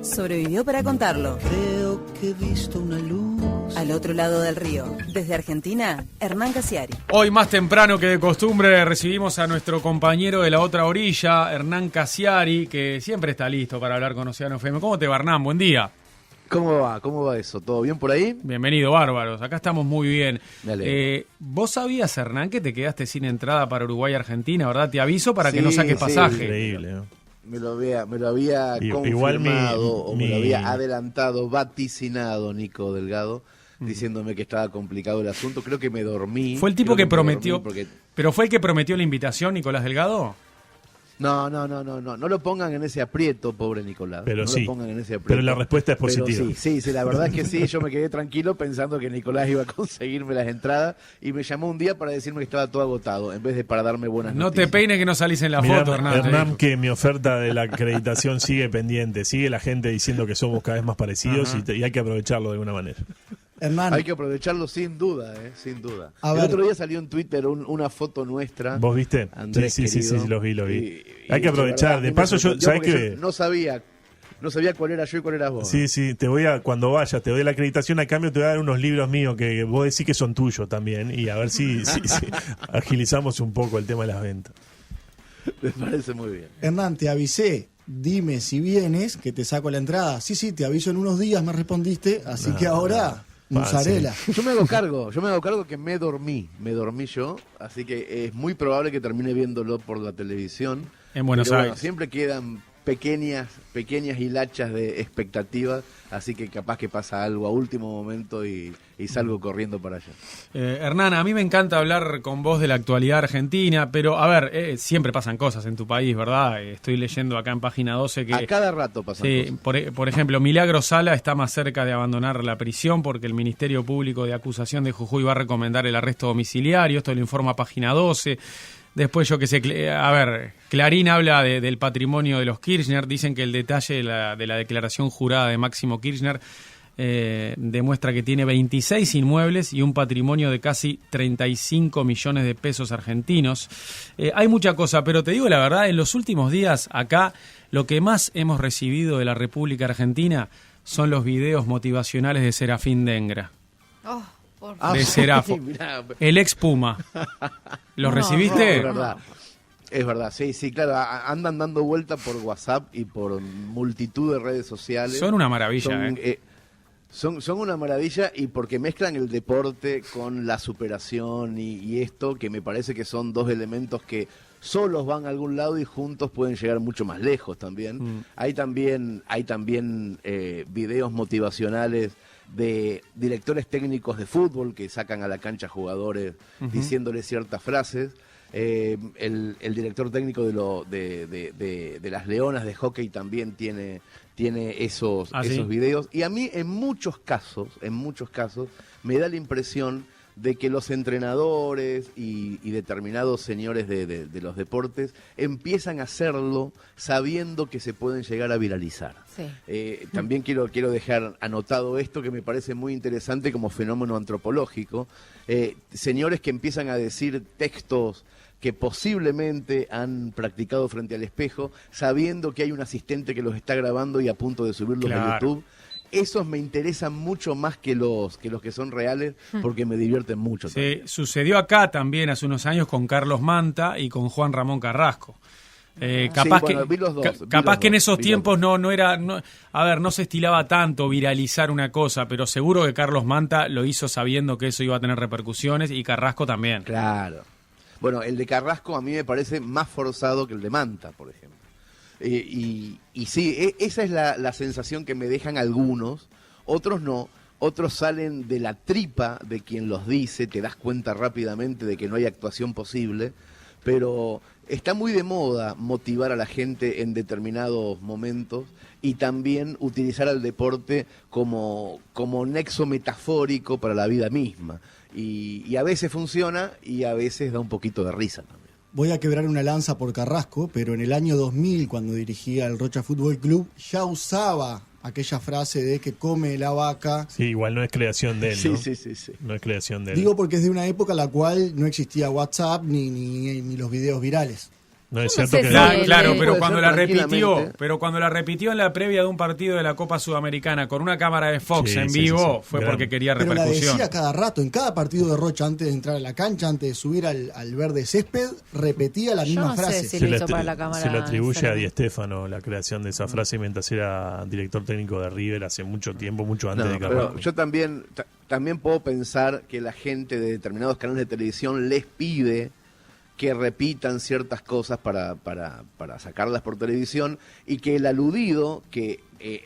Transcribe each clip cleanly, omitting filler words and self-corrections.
Sobrevivió para contarlo. Creo que he visto una luz. Al otro lado del río. Desde Argentina, Hernán Cassiari. Hoy más temprano que de costumbre recibimos a nuestro compañero de la otra orilla, Hernán Cassiari, que siempre está listo para hablar con Océano FM. ¿Cómo te va, Hernán? Buen día. ¿Cómo va? ¿Cómo va eso? ¿Todo bien por ahí? Bienvenido, bárbaros. Acá estamos muy bien. Dale. ¿Vos sabías, Hernán, que te quedaste sin entrada para Uruguay y Argentina? ¿Verdad? Te aviso para que no saques pasaje. Increíble, ¿no? Me lo había confirmado, me lo había adelantado, vaticinado Nico Delgado, diciéndome que estaba complicado el asunto. Creo que me dormí. ¿Fue el tipo que prometió? Porque... ¿Pero fue el que prometió la invitación, Nicolás Delgado? No lo pongan en ese aprieto, pobre Nicolás. Pero no sí, lo pongan en ese aprieto. pero la respuesta es positiva. Sí, la verdad es que sí, yo me quedé tranquilo pensando que Nicolás iba a conseguirme las entradas y me llamó un día para decirme que estaba todo agotado, en vez de para darme buenas No noticias. te peines que no salís en la Mirá, foto, Hernán. Hernán, que mi oferta de la acreditación sigue pendiente, sigue la gente diciendo que somos cada vez más parecidos y hay que aprovecharlo de alguna manera. Hernán, Hay que aprovecharlo sin duda, sin duda. A El ver. otro día salió en Twitter una foto nuestra. ¿Vos viste? Andrés, Sí, querido. los vi. Y Hay que aprovechar. de verdad, De paso, me yo, sorprendió ¿sabés porque qué? yo no sabía cuál era yo y cuál eras vos. Sí, cuando vayas, te doy la acreditación, a cambio te voy a dar unos libros míos que vos decís que son tuyos también, y a ver si agilizamos un poco el tema de las ventas. Me parece muy bien. Hernán, te avisé. Dime si vienes, que te saco la entrada. Sí, te aviso en unos días, me respondiste. Así que ahora, mozzarella. Yo me hago cargo que me dormí yo, así que es muy probable que termine viéndolo por la televisión. En Buenos Pero Aires. Siempre quedan pequeñas hilachas de expectativas, así que capaz que pasa algo a último momento y salgo corriendo para allá. Hernán, a mí me encanta hablar con vos de la actualidad argentina, pero a ver, siempre pasan cosas en tu país, ¿verdad? Estoy leyendo acá en página 12 que... A cada rato pasan Sí, cosas. por ejemplo, Milagro Sala está más cerca de abandonar la prisión porque el Ministerio Público de Acusación de Jujuy va a recomendar el arresto domiciliario. Esto lo informa página 12. Después, yo qué sé, Clarín habla del patrimonio de los Kirchner. Dicen que el detalle de la declaración jurada de Máximo Kirchner demuestra que tiene 26 inmuebles y un patrimonio de casi 35 millones de pesos argentinos. Hay mucha cosa, pero te digo la verdad, en los últimos días acá lo que más hemos recibido de la República Argentina son los videos motivacionales de Serafín Dengra. Oh, por De Serafo, Mirá, el ex Puma. ¿Los recibiste? Es verdad, sí, claro, andan dando vuelta por WhatsApp y por multitud de redes sociales. Son una maravilla, Son una maravilla, y porque mezclan el deporte con la superación y esto, que me parece que son dos elementos que solos van a algún lado y juntos pueden llegar mucho más lejos también. Hay también videos motivacionales de directores técnicos de fútbol que sacan a la cancha jugadores diciéndoles ciertas frases. El director técnico de las Leonas de hockey también tiene esos videos, y a mí en muchos casos me da la impresión de que los entrenadores y determinados señores de los deportes empiezan a hacerlo sabiendo que se pueden llegar a viralizar. Sí. También quiero dejar anotado esto que me parece muy interesante como fenómeno antropológico. Señores que empiezan a decir textos que posiblemente han practicado frente al espejo, sabiendo que hay un asistente que los está grabando y a punto de subirlos a YouTube. Esos me interesan mucho más que los que son reales, porque me divierten mucho. Sí, sucedió acá también hace unos años con Carlos Manta y con Juan Ramón Carrasco. Capaz que en esos tiempos no se estilaba tanto viralizar una cosa, pero seguro que Carlos Manta lo hizo sabiendo que eso iba a tener repercusiones, y Carrasco también. Claro. Bueno, el de Carrasco a mí me parece más forzado que el de Manta, por ejemplo. Y sí, esa es la sensación que me dejan algunos, otros no. Otros salen de la tripa de quien los dice, te das cuenta rápidamente de que no hay actuación posible, pero está muy de moda motivar a la gente en determinados momentos y también utilizar al deporte como nexo metafórico para la vida misma. Y a veces funciona y a veces da un poquito de risa también. Voy a quebrar una lanza por Carrasco, pero en el año 2000, cuando dirigía el Rocha Fútbol Club, ya usaba aquella frase de que come la vaca. Sí, igual no es creación de él, ¿no? Sí. No es creación de él. Digo porque es de una época en la cual no existía WhatsApp ni los videos virales. No es Yo no cierto sé que si Claro, él- claro, él- pero puede cuando ser la repitió, tranquilamente. en la previa de un partido de la Copa Sudamericana con una cámara de Fox Sí, en sí, vivo, sí, sí. fue Gran. porque quería Pero la repercusión. decía cada rato, en cada partido de Rocha, antes de entrar a la cancha, antes de subir al verde césped, repetía la Yo misma no sé frase. si lo hizo para la cámara. se le atribuye a sinceramente. Di Stéfano la creación de esa frase mientras era director técnico de River hace mucho tiempo, mucho antes No, de pero Carrasco. yo también puedo pensar que la gente de determinados canales de televisión les pide que repitan ciertas cosas para sacarlas por televisión y que el aludido, que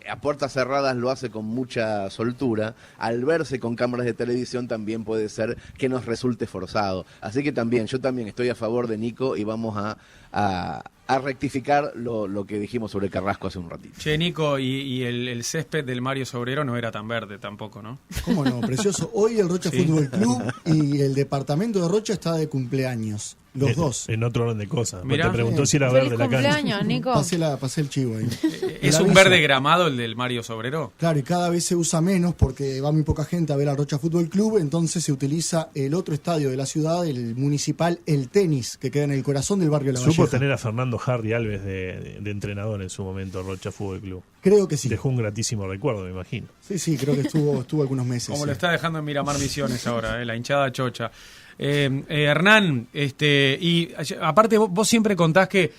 a puertas cerradas lo hace con mucha soltura, al verse con cámaras de televisión también puede ser que nos resulte forzado. Así que yo también estoy a favor de Nico y vamos a rectificar lo que dijimos sobre Carrasco hace un ratito. Che, Nico, y el césped del Mario Sobrero no era tan verde tampoco, ¿no? ¿Cómo no? Precioso. Hoy el Rocha Sí. Fútbol Club y el departamento de Rocha está de cumpleaños. Los dos. En otro orden de cosas. Pues Mirá. te preguntó si era Feliz verde la cancha. cumpleaños, Nico. Pasé el chivo ahí. ¿Es El un aviso. verde gramado el del Mario Sobrero? Claro, y cada vez se usa menos porque va muy poca gente a ver al Rocha Fútbol Club, entonces se utiliza el otro estadio de la ciudad, el municipal, el Tenis, que queda en el corazón del barrio de La Supo Valleja. tener a Fernando Harry Alves de entrenador en su momento, Rocha Fútbol Club. Creo que sí. Dejó un gratísimo recuerdo, me imagino. Sí, creo que estuvo algunos meses. Como sí. lo está dejando en Miramar Misiones ahora, la hinchada chocha. Hernán, y aparte vos siempre contás que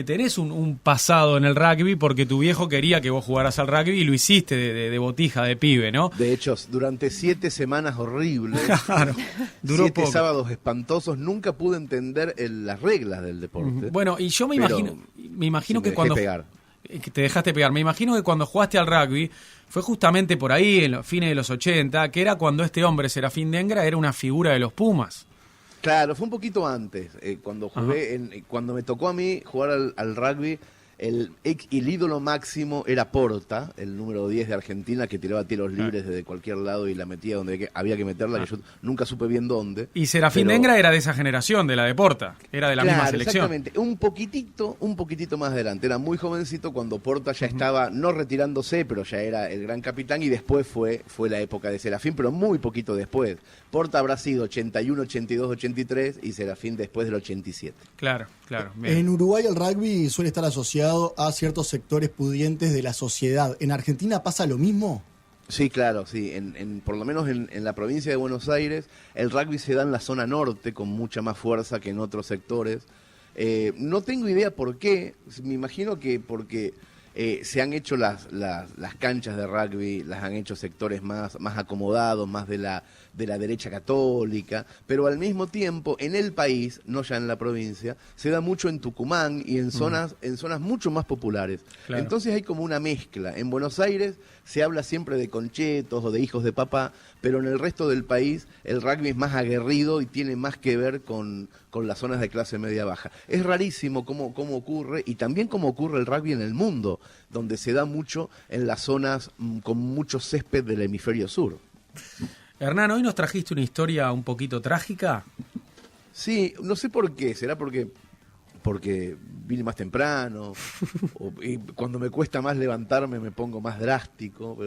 tenés un pasado en el rugby porque tu viejo quería que vos jugaras al rugby y lo hiciste de botija, de pibe, ¿no? De hecho, durante 7 semanas horribles, Claro, duró 7 poco. sábados espantosos, nunca pude entender las reglas del deporte. Bueno, y yo me Pero imagino sí, que me cuando... dejé pegar. Que te dejaste pegar. Me imagino que cuando jugaste al rugby fue justamente por ahí, en los fines de los 80, que era cuando este hombre, Serafín Dengra, era una figura de los Pumas. Claro, fue un poquito antes, cuando jugué, cuando me tocó a mí jugar al rugby, el ídolo máximo era Porta, el número 10 de Argentina, que tiraba tiros libres desde cualquier lado y la metía donde había que meterla, que yo nunca supe bien dónde. Y Serafín Pero- Dengra era de esa generación, de la de Porta, era de la misma Claro, selección. exactamente. Un poquitito más adelante. Era muy jovencito cuando Porta ya estaba, no retirándose, pero ya era el gran capitán y después fue la época de Serafín, pero muy poquito después. Porta habrá sido 81, 82, 83 y Serafín después del 87. Claro. Bien. En Uruguay el rugby suele estar asociado a ciertos sectores pudientes de la sociedad. ¿En Argentina pasa lo mismo? Sí, claro, sí. Por lo menos en la provincia de Buenos Aires, el rugby se da en la zona norte con mucha más fuerza que en otros sectores. No tengo idea por qué. Me imagino que porque se han hecho las canchas de rugby, las han hecho sectores más acomodados, más de la derecha católica, pero al mismo tiempo en el país, no ya en la provincia, se da mucho en Tucumán y en zonas mucho más populares. Claro. Entonces hay como una mezcla. En Buenos Aires se habla siempre de conchetos o de hijos de papá, pero en el resto del país el rugby es más aguerrido y tiene más que ver con las zonas de clase media baja. Es rarísimo cómo ocurre y también cómo ocurre el rugby en el mundo, donde se da mucho en las zonas con mucho césped del hemisferio sur. Hernán, hoy nos trajiste una historia un poquito trágica. Sí, no sé por qué, será porque vine más temprano, y cuando me cuesta más levantarme me pongo más drástico,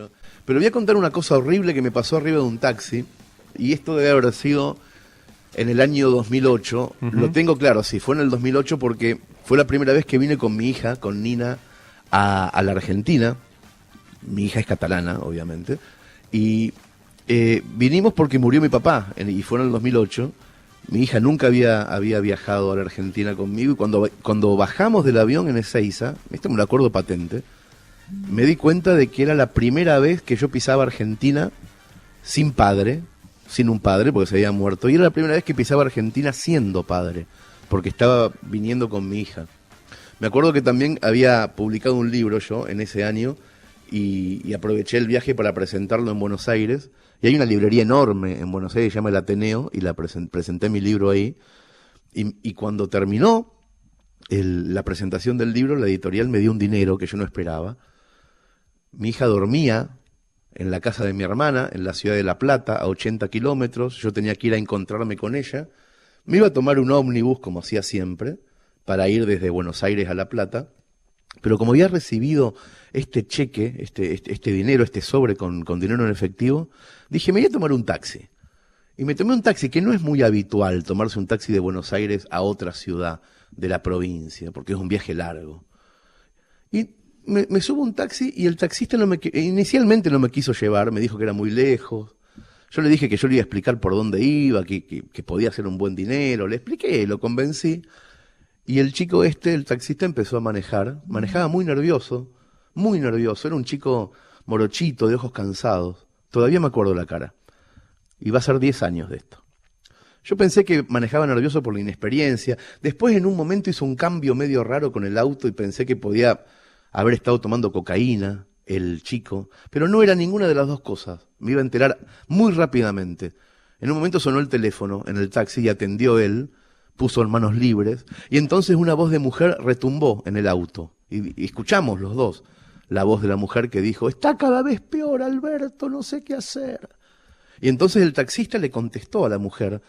pero voy a contar una cosa horrible que me pasó arriba de un taxi, y esto debe haber sido en el año 2008, lo tengo claro, sí, fue en el 2008 porque fue la primera vez que vine con mi hija, con Nina, a la Argentina. Mi hija es catalana, obviamente, y vinimos porque murió mi papá, y fue en el 2008. Mi hija nunca había viajado a la Argentina conmigo, y cuando bajamos del avión en Ezeiza, esto me lo acuerdo patente, me di cuenta de que era la primera vez que yo pisaba Argentina sin un padre, porque se había muerto, y era la primera vez que pisaba Argentina siendo padre, porque estaba viniendo con mi hija. Me acuerdo que también había publicado un libro yo en ese año, y aproveché el viaje para presentarlo en Buenos Aires, y hay una librería enorme en Buenos Aires, se llama El Ateneo, y presenté mi libro ahí, y cuando terminó la presentación del libro, la editorial me dio un dinero que yo no esperaba. Mi hija dormía en la casa de mi hermana, en la ciudad de La Plata, a 80 kilómetros, yo tenía que ir a encontrarme con ella, me iba a tomar un ómnibus, como hacía siempre, para ir desde Buenos Aires a La Plata, pero como había recibido este cheque, este dinero, este sobre con dinero en efectivo, dije, me voy a tomar un taxi. Y me tomé un taxi, que no es muy habitual tomarse un taxi de Buenos Aires a otra ciudad. de la provincia, porque es un viaje largo. Y me subo a un taxi y el taxista inicialmente no me quiso llevar, me dijo que era muy lejos. Yo le dije que yo le iba a explicar por dónde iba, que podía hacer un buen dinero, le expliqué, lo convencí. Y el chico el taxista empezó a manejar, manejaba muy nervioso, era un chico morochito, de ojos cansados, todavía me acuerdo la cara. Y va a ser 10 años de esto. Yo pensé que manejaba nervioso por la inexperiencia, después en un momento hizo un cambio medio raro con el auto y pensé que podía haber estado tomando cocaína, el chico, pero no era ninguna de las dos cosas, me iba a enterar muy rápidamente. En un momento sonó el teléfono en el taxi y atendió él, puso en manos libres, y entonces una voz de mujer retumbó en el auto, y escuchamos los dos la voz de la mujer que dijo: está cada vez peor, Alberto, no sé qué hacer. Y entonces el taxista le contestó a la mujer: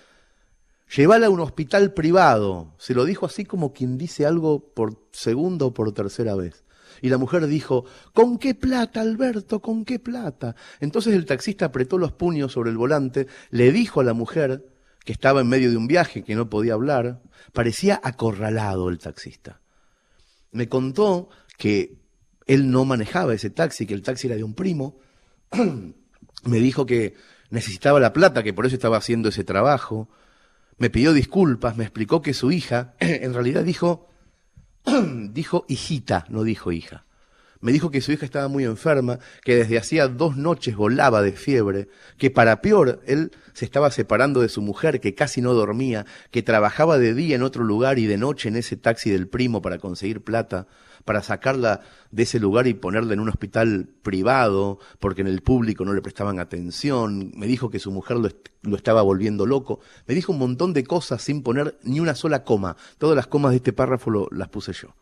llévala a un hospital privado. Se lo dijo así como quien dice algo por segunda o por tercera vez. Y la mujer dijo: ¿con qué plata, Alberto? ¿Con qué plata? Entonces el taxista apretó los puños sobre el volante, le dijo a la mujer, que estaba en medio de un viaje, que no podía hablar, parecía acorralado el taxista. Me contó que él no manejaba ese taxi, que el taxi era de un primo. Me dijo que necesitaba la plata, que por eso estaba haciendo ese trabajo. Me pidió disculpas, me explicó que su hija, en realidad dijo hijita, no dijo hija. Me dijo que su hija estaba muy enferma, que desde hacía 2 noches volaba de fiebre, que para peor él se estaba separando de su mujer, que casi no dormía, que trabajaba de día en otro lugar y de noche en ese taxi del primo para conseguir plata, para sacarla de ese lugar y ponerla en un hospital privado, porque en el público no le prestaban atención. Me dijo que su mujer lo estaba volviendo loco. Me dijo un montón de cosas sin poner ni una sola coma. Todas las comas de este párrafo las puse yo.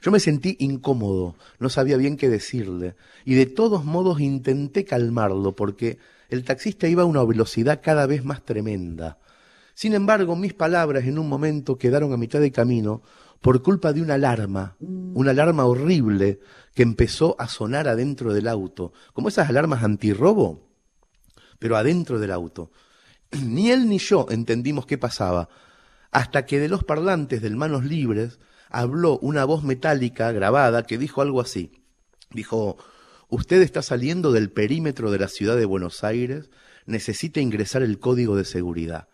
Yo me sentí incómodo, no sabía bien qué decirle, y de todos modos intenté calmarlo, porque el taxista iba a una velocidad cada vez más tremenda. Sin embargo, mis palabras en un momento quedaron a mitad de camino por culpa de una alarma horrible que empezó a sonar adentro del auto, como esas alarmas antirrobo, pero adentro del auto. Ni él ni yo entendimos qué pasaba, hasta que de los parlantes del Manos Libres habló una voz metálica grabada que dijo algo así. Dijo: usted está saliendo del perímetro de la ciudad de Buenos Aires, necesita ingresar el código de seguridad.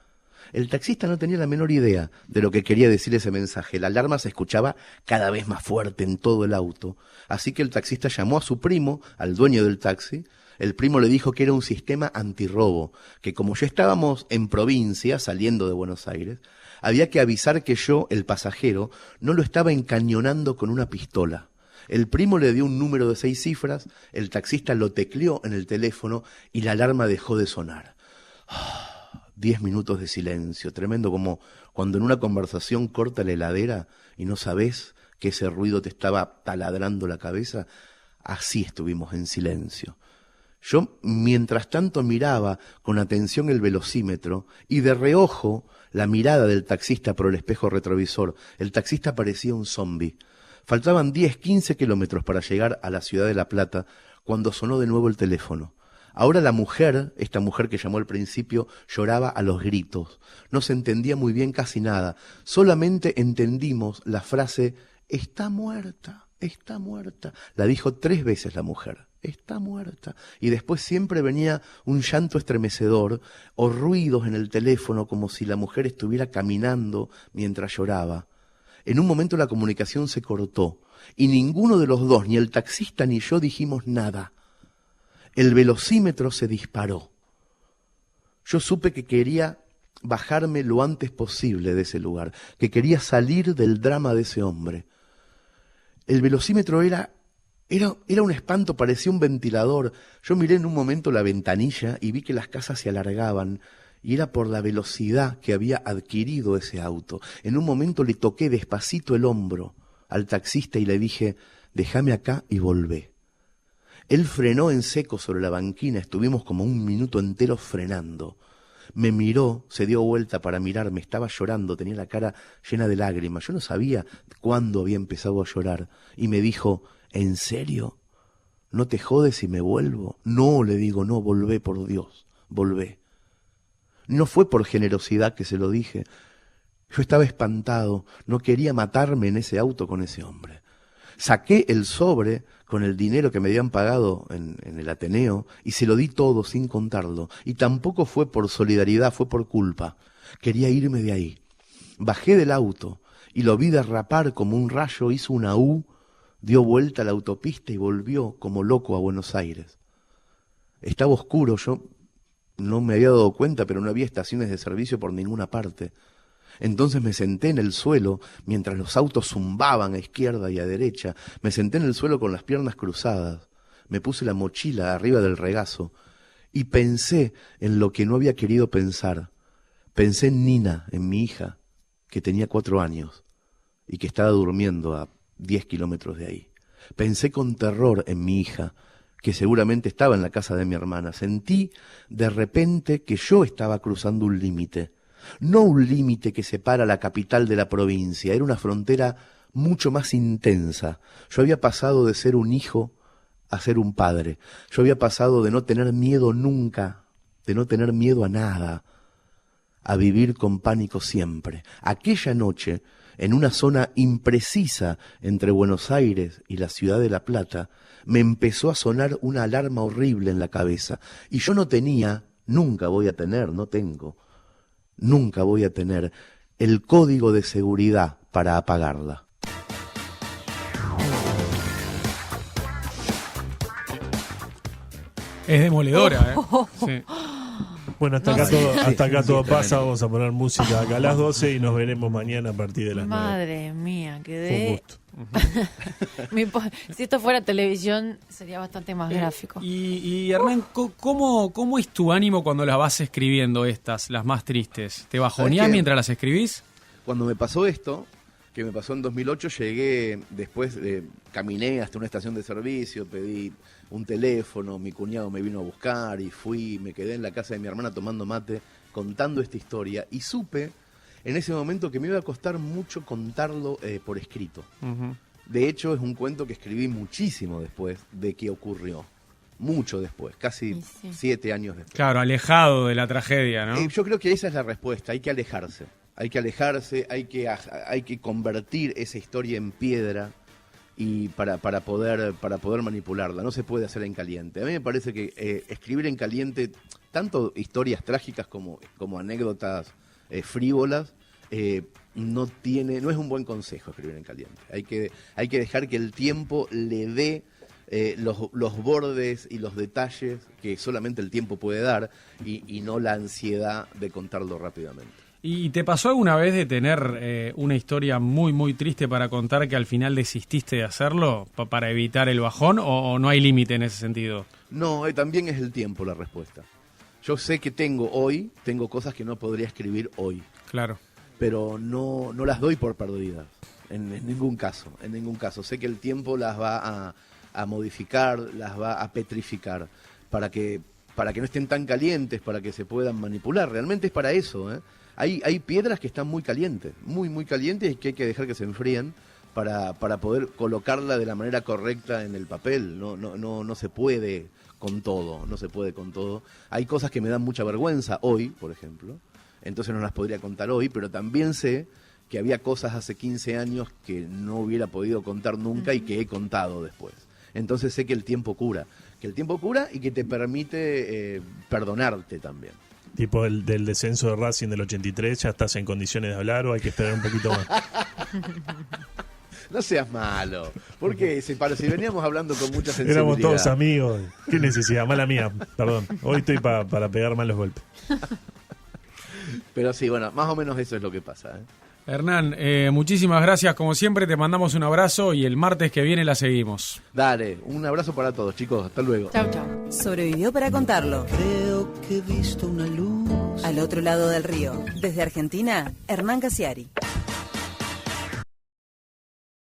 El taxista no tenía la menor idea de lo que quería decir ese mensaje. La alarma se escuchaba cada vez más fuerte en todo el auto. Así que el taxista llamó a su primo, al dueño del taxi. El primo le dijo que era un sistema antirrobo, que como ya estábamos en provincia, saliendo de Buenos Aires, había que avisar que yo, el pasajero, no lo estaba encañonando con una pistola. El primo le dio un número de 6 cifras, el taxista lo tecleó en el teléfono y la alarma dejó de sonar. 10 minutos de silencio, tremendo, como cuando en una conversación corta la heladera y no sabés que ese ruido te estaba taladrando la cabeza. Así estuvimos en silencio. Yo, mientras tanto, miraba con atención el velocímetro y de reojo la mirada del taxista por el espejo retrovisor. El taxista parecía un zombi. Faltaban 10, 15 kilómetros para llegar a la ciudad de La Plata cuando sonó de nuevo el teléfono. Ahora la mujer, esta mujer que llamó al principio, lloraba a los gritos. No se entendía muy bien casi nada. Solamente entendimos la frase: está muerta, está muerta. La dijo 3 veces la mujer. Está muerta. Y después siempre venía un llanto estremecedor o ruidos en el teléfono como si la mujer estuviera caminando mientras lloraba. En un momento la comunicación se cortó y ninguno de los dos, ni el taxista ni yo, dijimos nada. El velocímetro se disparó. Yo supe que quería bajarme lo antes posible de ese lugar, que quería salir del drama de ese hombre. El velocímetro era un espanto, parecía un ventilador. Yo miré en un momento la ventanilla y vi que las casas se alargaban, y era por la velocidad que había adquirido ese auto. En un momento le toqué despacito el hombro al taxista y le dije: déjame acá y volvé. Él frenó en seco sobre la banquina, estuvimos como 1 minuto entero frenando. Me miró, se dio vuelta para mirarme, estaba llorando, tenía la cara llena de lágrimas. Yo no sabía cuándo había empezado a llorar. Y me dijo: ¿en serio? ¿No te jodes si me vuelvo? No, le digo, no, volvé, por Dios, volvé. No fue por generosidad que se lo dije. Yo estaba espantado, no quería matarme en ese auto con ese hombre. Saqué el sobre con el dinero que me habían pagado en el Ateneo y se lo di todo sin contarlo. Y tampoco fue por solidaridad, fue por culpa. Quería irme de ahí. Bajé del auto y lo vi derrapar como un rayo, hizo una U, dio vuelta a la autopista y volvió como loco a Buenos Aires. Estaba oscuro, yo no me había dado cuenta, pero no había estaciones de servicio por ninguna parte. Entonces me senté en el suelo, mientras los autos zumbaban a izquierda y a derecha. Me senté en el suelo con las piernas cruzadas. Me puse la mochila arriba del regazo y pensé en lo que no había querido pensar. Pensé en Nina, en mi hija, que tenía 4 años y que estaba durmiendo a 10 kilómetros de ahí. Pensé con terror en mi hija, que seguramente estaba en la casa de mi hermana. Sentí de repente que yo estaba cruzando un límite. No un límite que separa la capital de la provincia, era una frontera mucho más intensa. Yo había pasado de ser un hijo a ser un padre. Yo había pasado de no tener miedo nunca, de no tener miedo a nada, a vivir con pánico siempre. Aquella noche, en una zona imprecisa entre Buenos Aires y la ciudad de La Plata, me empezó a sonar una alarma horrible en la cabeza. Y yo no tenía, nunca voy a tener, no tengo, nunca voy a tener el código de seguridad para apagarla. Es demoledora, Sí. Bueno, hasta acá todo pasa. Vamos a poner música acá a las 12 y nos veremos mañana a partir de las 9. Madre mía, Fue un quedé... gusto. Si esto fuera televisión sería bastante más gráfico. Y Hernán, ¿cómo es tu ánimo cuando las vas escribiendo las más tristes? ¿Te bajoneás mientras las escribís? Cuando me pasó esto, que me pasó en 2008, llegué, después caminé hasta una estación de servicio, pedí un teléfono, mi cuñado me vino a buscar y me quedé en la casa de mi hermana tomando mate, contando esta historia y supe en ese momento que me iba a costar mucho contarlo por escrito. Uh-huh. De hecho, es un cuento que escribí muchísimo después de que ocurrió. Mucho después, casi 7 años después. Claro, alejado de la tragedia, ¿no? Yo creo que esa es la respuesta, hay que alejarse. Hay que convertir esa historia en piedra y para poder manipularla. No se puede hacer en caliente. A mí me parece que escribir en caliente, tanto historias trágicas como anécdotas frívolas, no es un buen consejo escribir en caliente. Hay que dejar que el tiempo le dé los bordes y los detalles que solamente el tiempo puede dar y no la ansiedad de contarlo rápidamente. ¿Y te pasó alguna vez de tener una historia muy, muy triste para contar que al final desististe de hacerlo para evitar el bajón o no hay límite en ese sentido? No, también es el tiempo la respuesta. Yo sé que tengo cosas que no podría escribir hoy. Claro. Pero no las doy por perdidas, en ningún caso. Sé que el tiempo las va a modificar, las va a petrificar, para que no estén tan calientes, para que se puedan manipular. Realmente es para eso, ¿eh? Hay piedras que están muy calientes, muy, muy calientes y que hay que dejar que se enfríen para poder colocarla de la manera correcta en el papel. No se puede con todo, Hay cosas que me dan mucha vergüenza hoy, por ejemplo, entonces no las podría contar hoy, pero también sé que había cosas hace 15 años que no hubiera podido contar nunca y que he contado después. Entonces sé que el tiempo cura, y que te permite perdonarte también. Tipo del descenso de Racing del 83, ¿ya estás en condiciones de hablar o hay que esperar un poquito más? No seas malo, porque si veníamos hablando con mucha sensibilidad. Éramos todos amigos, qué necesidad, mala mía, perdón, hoy estoy para pegar mal los golpes. Pero sí, bueno, más o menos eso es lo que pasa, ¿eh? Hernán, muchísimas gracias, como siempre te mandamos un abrazo y el martes que viene la seguimos. Dale, un abrazo para todos, chicos, hasta luego. Chau, chau. Sobrevivió para contarlo. Creo que he visto una luz Al otro lado del río. Desde Argentina, Hernán Casiari.